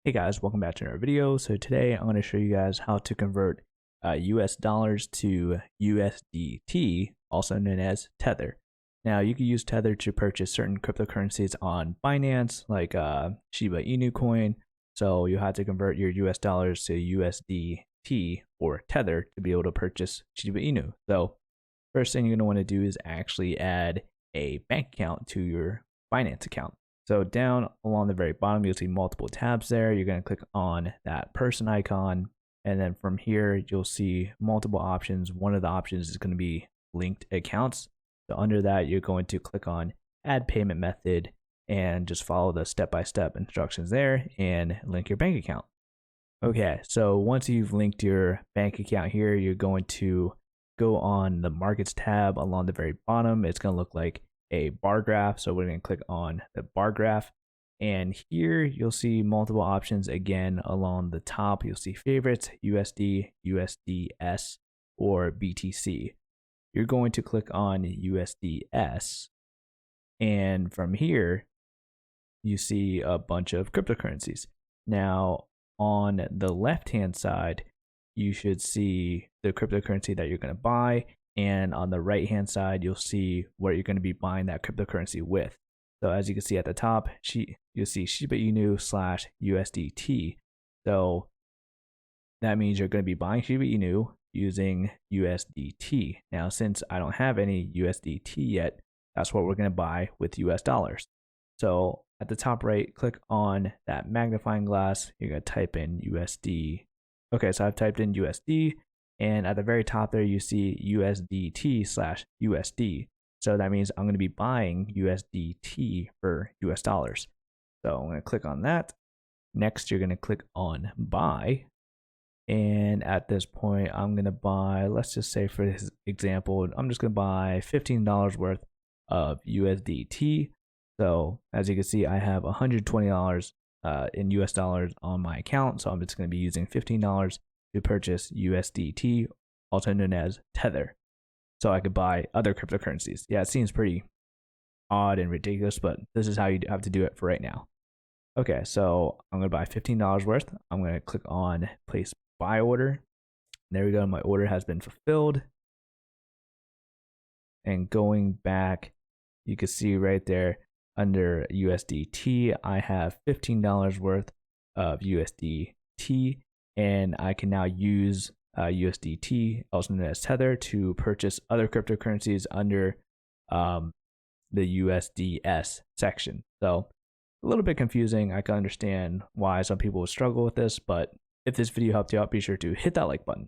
Hey guys, welcome back to another video. So today I'm going to show you guys how to convert US dollars to USDT, also known as Tether. Now you can use Tether to purchase certain cryptocurrencies on Binance, like Shiba Inu coin. So you have to convert your US dollars to USDT or Tether to be able to purchase Shiba Inu. So first thing you're going to want to do is actually add a bank account to your Binance account. So down along the very bottom, you'll see multiple tabs there. You're going to click on that person icon. And then from here, you'll see multiple options. One of the options is going to be linked accounts. So under that, you're going to click on add payment method and just follow the step-by-step instructions there and link your bank account. Okay, so once you've linked your bank account here, you're going to go on the markets tab along the very bottom. It's going to look like a bar graph. So we're going to click on the bar graph, and here you'll see multiple options again along the top. You'll see favorites, USD, USDS, or BTC. You're going to click on USDS, and from here you see a bunch of cryptocurrencies. Now on the left hand side you should see the cryptocurrency that you're going to buy, and on the right hand side you'll see what you're going to be buying that cryptocurrency with. So as you can see at the top, you'll see Shiba Inu / USDT. So that means you're going to be buying Shiba Inu using USDT. Now since I don't have any USDT yet, that's what we're going to buy with US dollars. So at the top right, click on that magnifying glass. You're going to type in USD. Okay, so I've typed in USD. And at the very top there, you see USDT / USD. So that means I'm going to be buying USDT for US dollars. So I'm going to click on that. Next, you're going to click on buy. And at this point, I'm going to buy, let's just say for this example, I'm just going to buy $15 worth of USDT. So as you can see, I have $120 in US dollars on my account. So I'm just going to be using $15 to purchase USDT, also known as Tether, so I could buy other cryptocurrencies. Yeah, it seems pretty odd and ridiculous, but this is how you have to do it for right now. Okay, so I'm going to buy $15 worth. I'm going to click on place buy order. There we go. My order has been fulfilled. And going back, you can see right there under USDT, I have $15 worth of USDT. And I can now use USDT, also known as Tether, to purchase other cryptocurrencies under the USDS section. So a little bit confusing. I can understand why some people would struggle with this, but if this video helped you out, be sure to hit that like button.